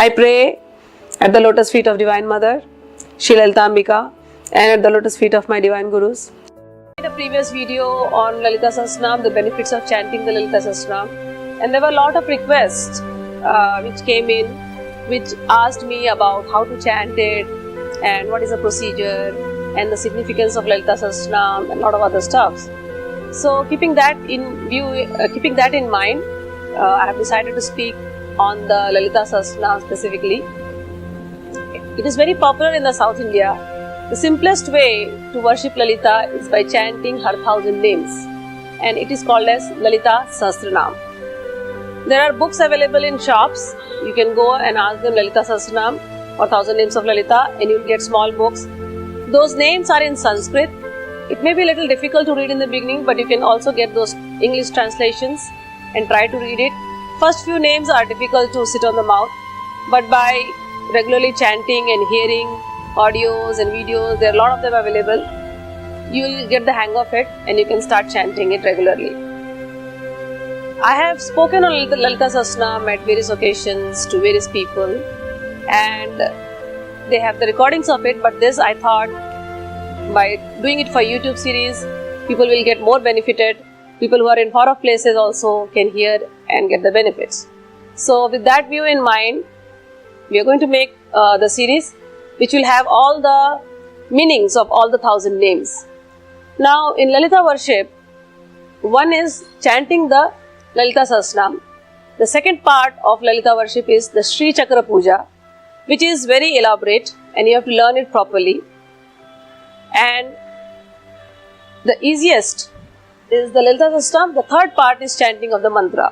I pray at the lotus feet of Divine Mother, Shri Lalita Ambika, and at the lotus feet of my Divine Gurus. I made a previous video on Lalita Sahasranam, the benefits of chanting the Lalita Sahasranam, and there were a lot of requests which came in, which asked me about how to chant it and what is the procedure and the significance of Lalita Sahasranam and a lot of other stuffs. So keeping that in mind, I have decided to speak on the Lalita Sahasranam specifically. It is very popular in the South India. The simplest way to worship Lalita is by chanting her 1000 names, and it is called as Lalita Sahasranam. There are books available in shops. You can go and ask them Lalita Sahasranam or 1000 names of Lalita, and you will get small books. Those names are in Sanskrit. It may be a little difficult to read in the beginning, but you can also get those English translations and try to read it. First few names are difficult to sit on the mouth, but by regularly chanting and hearing audios and videos, there are a lot of them available, you will get the hang of it and you can start chanting it regularly. I have spoken on Lalita Sahasranam at various occasions to various people, and they have the recordings of it, but this I thought by doing it for YouTube series, people will get more benefited. People who are in far off places also can hear and get the benefits. So with that view in mind, we are going to make the series which will have all the meanings of all the 1000 names. Now in Lalita worship, one is chanting the Lalita Sahasranam. The second part of Lalita worship is the Sri Chakra Puja, which is very elaborate and you have to learn it properly. And the easiest is the Lalita Sahasranam. The third part is chanting of the mantra.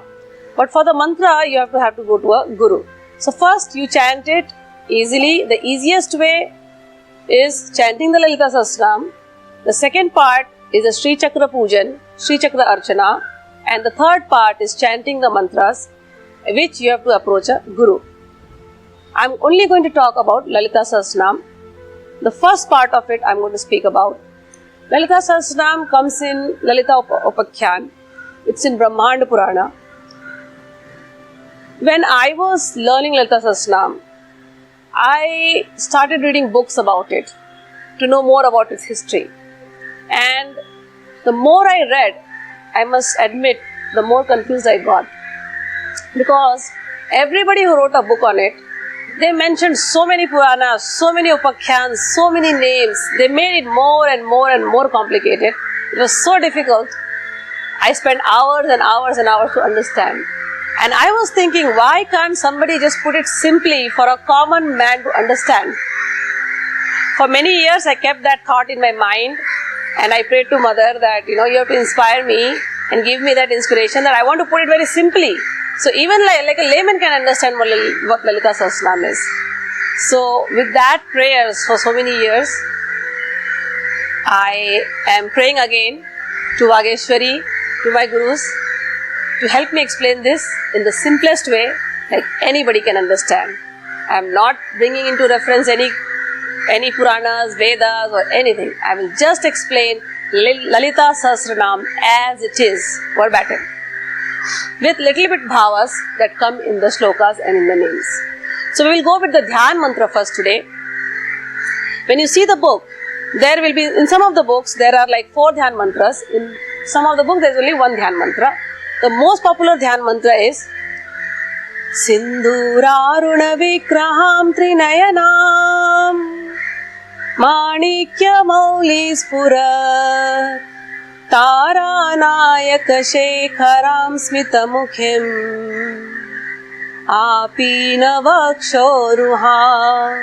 But for the mantra, you have to go to a guru. So first you chant it easily. The easiest way is chanting the Lalita Sahasranam. The second part is a Sri Chakra Pujan, Sri Chakra Archana. And the third part is chanting the mantras, which you have to approach a guru. I am only going to talk about Lalita Sahasranam. The first part of it I am going to speak about. Lalita Sahasranam comes in Lalita Upakhyan. It's in Brahmanda Purana. When I was learning Lalita Sahasranam, I started reading books about it to know more about its history. And the more I read, I must admit, the more confused I got. Because everybody who wrote a book on it, they mentioned so many Puranas, so many Upakhyans, so many names. They made it more and more and more complicated. It was so difficult. I spent hours and hours and hours to understand. And I was thinking, why can't somebody just put it simply for a common man to understand? For many years, I kept that thought in my mind, and I prayed to Mother that, you have to inspire me and give me that inspiration that I want to put it very simply. So even like a layman can understand what Lalita Sahasranam is. So with that prayers for so many years, I am praying again to Vageshwari, to my Gurus, to help me explain this in the simplest way, like anybody can understand. I am not bringing into reference any Puranas, Vedas or anything. I will just explain Lalita Sahasranam as it is, verbatim, with little bit bhavas that come in the shlokas and in the names. So we will go with the Dhyan mantra first today. When you see the book, there will be, in some of the books, there are like 4 Dhyan mantras. In some of the books, there is only 1 Dhyan mantra. The most popular Dhyan mantra is Sindhuraruna Vikraham Trinayanam Manikya Mauli Spurat Taranayaka Shekharam Smitamukhim Apina Vakshoruham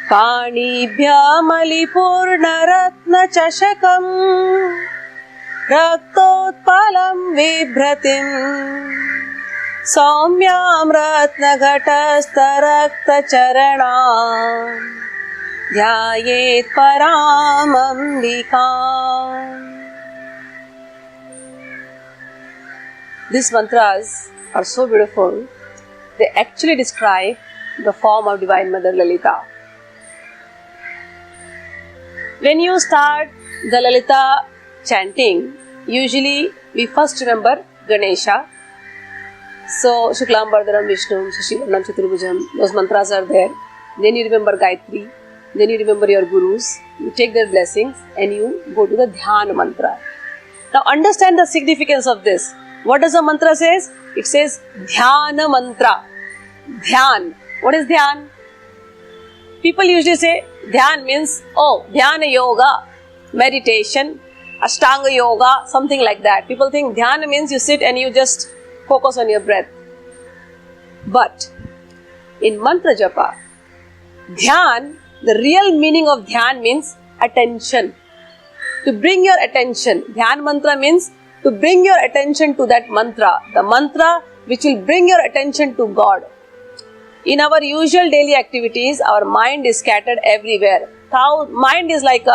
Panibhya Malipurna Ratna Chashakam Raktotpalam Vibhratim Saumyam Ratna Ghatastharakta Charanam Dhyayet Paramambikam. These mantras are so beautiful. They actually describe the form of Divine Mother Lalita. When you start the Lalita chanting, usually we first remember Ganesha, So Shuklam Bardharam Vishnu, Shashivarnam Chaturbhujam, those mantras are there. Then you remember Gayatri, then you remember your gurus, you take their blessings and you go to the Dhyan mantra. Now understand the significance of this. What does the mantra says? It says Dhyana mantra. Dhyan. What is Dhyan? People usually say Dhyan means, oh, Dhyana yoga, meditation, Ashtanga yoga, something like that. People think Dhyana means you sit and you just focus on your breath. But in mantra japa, Dhyan, the real meaning of Dhyan means attention. To bring your attention. Dhyan mantra means to bring your attention to that mantra. The mantra which will bring your attention to God. In our usual daily activities, our mind is scattered everywhere. Mind is like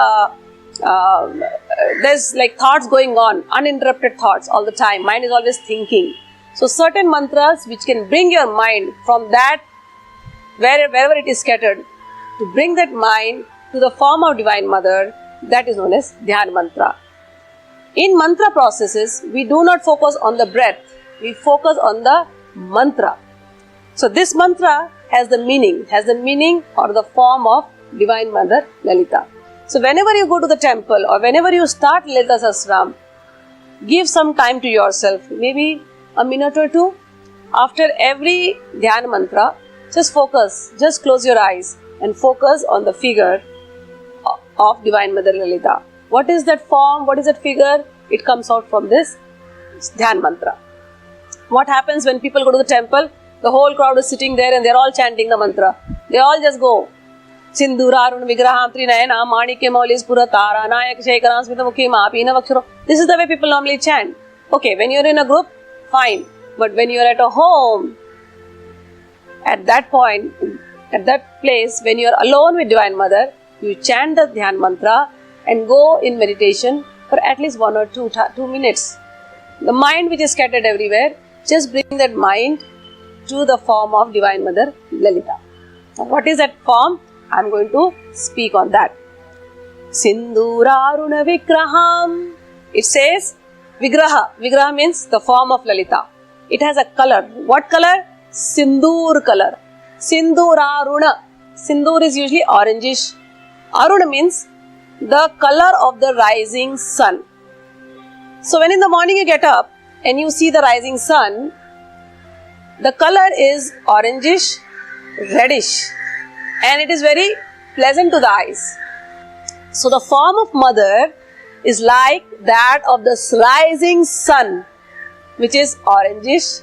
there's like thoughts going on, uninterrupted thoughts all the time. Mind is always thinking. So certain mantras which can bring your mind from that, wherever it is scattered, to bring that mind to the form of Divine Mother, that is known as Dhyan mantra. In mantra processes, we do not focus on the breath. We focus on the mantra. So this mantra has the meaning or the form of Divine Mother Lalita. So whenever you go to the temple or whenever you start Lalita Sahasranam, give some time to yourself, maybe a minute or two. After every Dhyan mantra, just focus, just close your eyes and focus on the figure of Divine Mother Lalita. What is that form? What is that figure? It comes out from this Dhyan mantra. What happens when people go to the temple? The whole crowd is sitting there and they're all chanting the mantra. They all just go. Sindurarun Vigraham Trinayana Manikya Maulis Puratara Nayak Shekaram Smitamukhim Apina Vaksharo. This is the way people normally chant. Okay, when you're in a group, fine. But when you're at a home, at that point, at that place, when you're alone with Divine Mother, you chant the Dhyan mantra and go in meditation for at least 1 or 2 minutes. The mind which is scattered everywhere, just bring that mind to the form of Divine Mother Lalita. Now, what is that form? I am going to speak on that. Sinduraruna Vigraham. It says Vigraha. Vigraha means the form of Lalita. It has a color. What color? Sindur color. Sinduraruna. Sindur is usually orangish. Aruna means the color of the rising sun. So when in the morning you get up and you see the rising sun, the color is orangish, reddish, and it is very pleasant to the eyes. So the form of Mother is like that of the rising sun, which is orangish,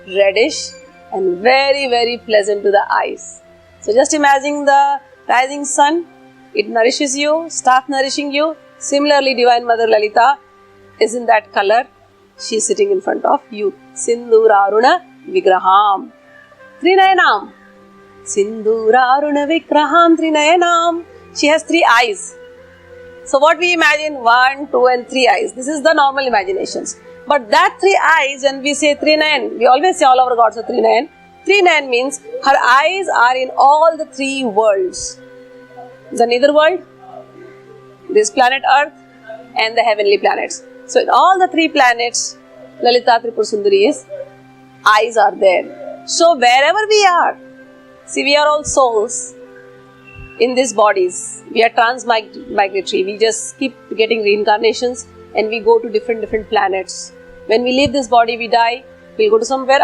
reddish, and very, very pleasant to the eyes. So just imagine the rising sun. It nourishes you, starts nourishing you. Similarly, Divine Mother Lalita is in that color. She is sitting in front of you. Sinduraruna Vigraham Trinayanam. Sinduraruna Vigraham Trinayanam. She has 3 eyes. So what we imagine? 1, 2 and 3 eyes. This is the normal imaginations. But that 3 eyes, when we say Trinayan, we always say all our gods are Trinayan. Trinayan means her eyes are in all the 3 worlds. The nether world, this planet Earth, and the heavenly planets. So in all the 3 planets, Lalita Tripura Sundari's eyes are there. So wherever we are, see, we are all souls in these bodies. We are transmigratory. We just keep getting reincarnations and we go to different planets. When we leave this body, we die. We'll go to somewhere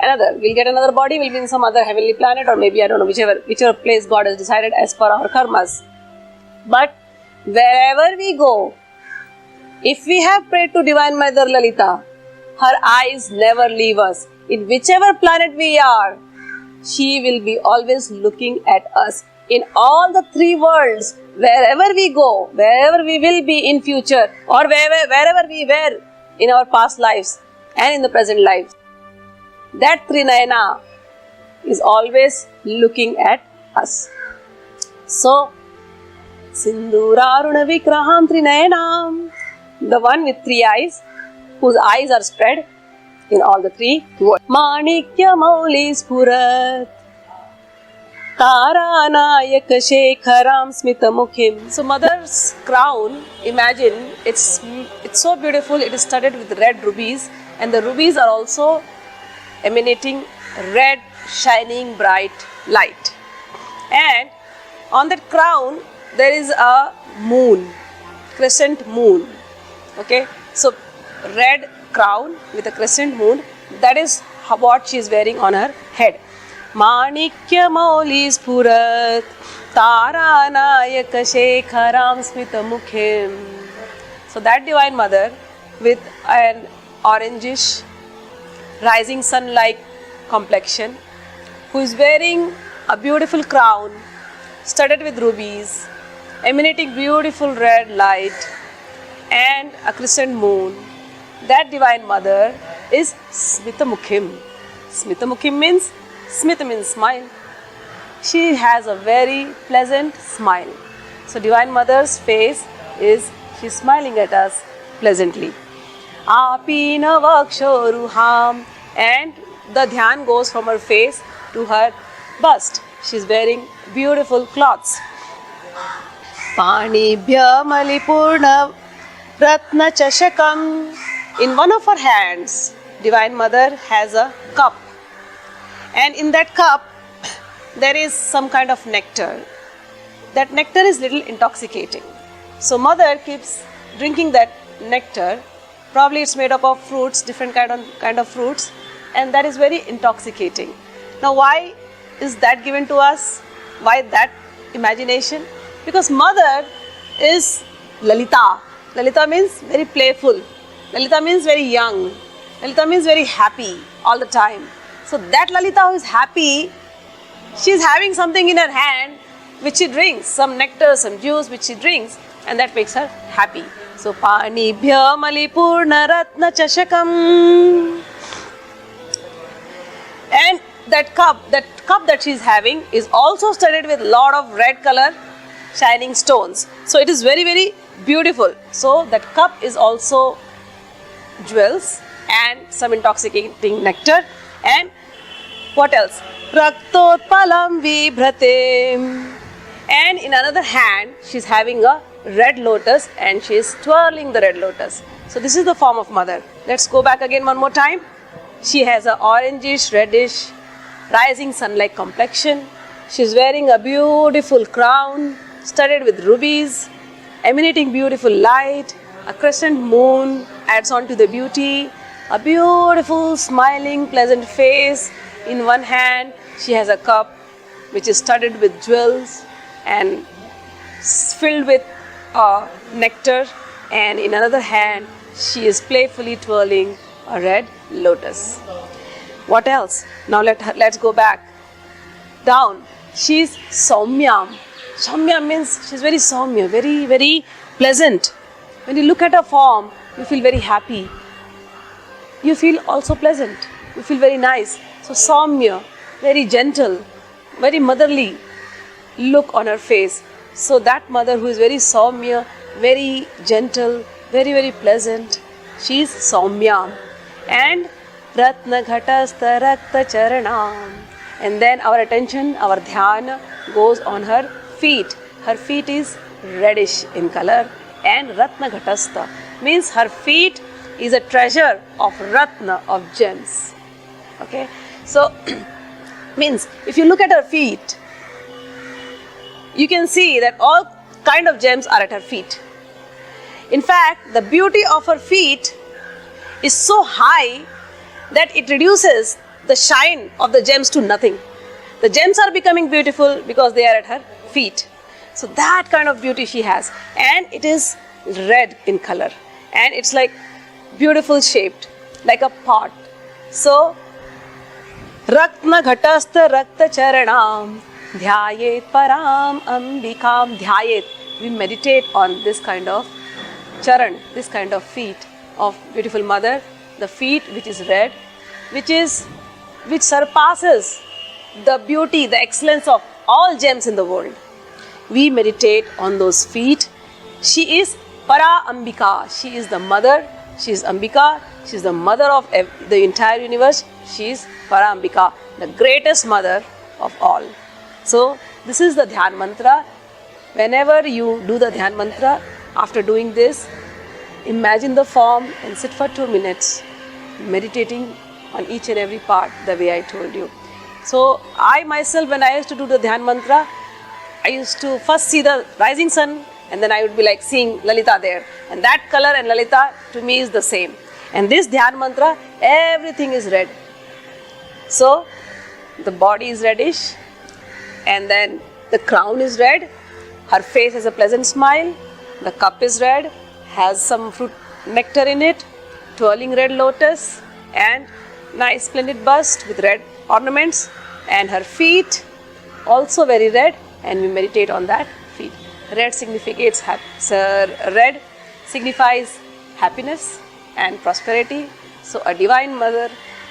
another. We'll get another body. We'll be in some other heavenly planet, or maybe I don't know, whichever place God has decided as per our karmas. But wherever we go, if we have prayed to Divine Mother Lalita, her eyes never leave us. In whichever planet we are, she will be always looking at us. In all the 3 worlds, wherever we go, wherever we will be in future, or wherever we were in our past lives and in the present lives, that Trinayana is always looking at us. So, Sinduraruna Vigraham Trinayanam, the one with 3 eyes, whose eyes are spread in all the 3 worlds. Manikya Maulis Purat Taranayaka Shekharam Smitamukhim. So Mother's crown, imagine, it's so beautiful. It is studded with red rubies, and the rubies are also emanating red, shining, bright light. And on that crown, there is a moon, crescent moon. Okay, so red crown with a crescent moon, that is what she is wearing on her head. Manikya Mauli Spurat Tara Nayaka Shekharam Smita Mukhim. So that Divine Mother with an orangish rising sun-like complexion, who is wearing a beautiful crown studded with rubies, emanating beautiful red light and a crescent moon. That Divine Mother is Smita Mukhim. Smita Mukhim means, Smita means smile. She has a very pleasant smile. So Divine Mother's face is, she's smiling at us pleasantly. Apina Vakshoruham, and the dhyan goes from her face to her bust. She's wearing beautiful cloths. Panibhya Malipurna Ratna Chashakam. In one of her hands, Divine Mother has a cup. And in that cup, there is some kind of nectar. That nectar is little intoxicating. So Mother keeps drinking that nectar. Probably it's made up of fruits, different kind of fruits, and that is very intoxicating. Now why is that given to us? Why that imagination? Because Mother is Lalita. Lalita means very playful. Lalita means very young. Lalita means very happy all the time. So that Lalita who is happy, she is having something in her hand which she drinks, some nectar, some juice which she drinks, and that makes her happy. So Panibhya Malipurna Ratna Chashakam. And that cup that she is having is also studded with lot of red color shining stones. So it is very, very beautiful. So that cup is also jewels and some intoxicating nectar. And what else? Raktotpalam vibhrate. And in another hand, she is having a red lotus and she is twirling the red lotus. So this is the form of Mother. Let's go back again one more time. She has an orangish, reddish, rising sun-like complexion. She is wearing a beautiful crown studded with rubies, emanating beautiful light. A crescent moon adds on to the beauty. A beautiful, smiling, pleasant face. In one hand, she has a cup which is studded with jewels and filled with nectar, and in another hand she is playfully twirling a red lotus. What else? Now let's go back down. She's Saumya. Saumya means she's very Saumya, very, very pleasant. When you look at her form, you feel very happy. You feel also pleasant. You feel very nice. So Saumya, very gentle, very motherly look on her face. So that Mother who is very Saumya, very gentle, very, very pleasant, she is Saumya. And Ratna Ghatastha Rakta Charanam. And then our attention, our dhyana goes on her feet. Her feet is reddish in color, and Ratna Ghatastha means her feet is a treasure of Ratna, of gems. Okay, so means if you look at her feet, you can see that all kind of gems are at her feet. In fact, the beauty of her feet is so high that it reduces the shine of the gems to nothing. The gems are becoming beautiful because they are at her feet. So that kind of beauty she has, and it is red in color, and it's like beautiful shaped, like a pot. So Ratna Ghatastha Rakta Charanam Dhyayet Param Ambikam. Dhyayet, we meditate on this kind of charan, this kind of feet of beautiful Mother, the feet which is red, which surpasses the beauty, the excellence of all gems in the world. We meditate on those feet. She is Para Ambika. She is the mother. She is Ambika. She is the mother of the entire universe. She is Para Ambika, the greatest mother of all. So this is the Dhyan Mantra. Whenever you do the Dhyan Mantra, after doing this, imagine the form and sit for 2 minutes meditating on each and every part the way I told you. So I myself, when I used to do the Dhyan mantra, I used to first see the rising sun, and then I would be like seeing Lalita there. And that color and Lalita to me is the same. And this Dhyan mantra, everything is red. So the body is reddish, and then the crown is red. Her face has a pleasant smile. The cup is red, has some fruit nectar in it, twirling red lotus, and nice splendid bust with red ornaments. And her feet also very red, and we meditate on that feet. Red signifies happiness and prosperity. So a divine mother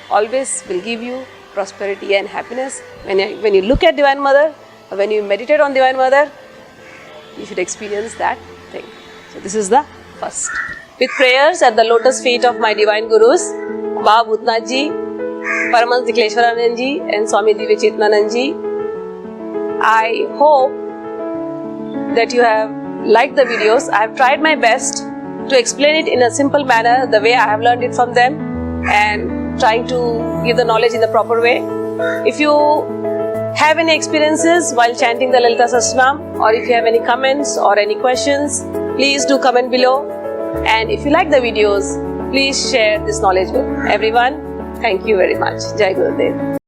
always will give you prosperity and happiness. When you look at Divine Mother, or when you meditate on Divine Mother, you should experience that thing. So this is the first. With prayers at the lotus feet of my Divine Gurus, Baba Bhutnath Ji, Paramahansa Dikleshwaranand Ji, and Swami Divya Chetananand Ji, I hope that you have liked the videos. I have tried my best to explain it in a simple manner, the way I have learned it from them, and trying to give the knowledge in the proper way. If you have any experiences while chanting the Lalita Sahasranam, or if you have any comments or any questions, please do comment below. And if you like the videos, please share this knowledge with everyone. Thank you very much. Jai Gurudev.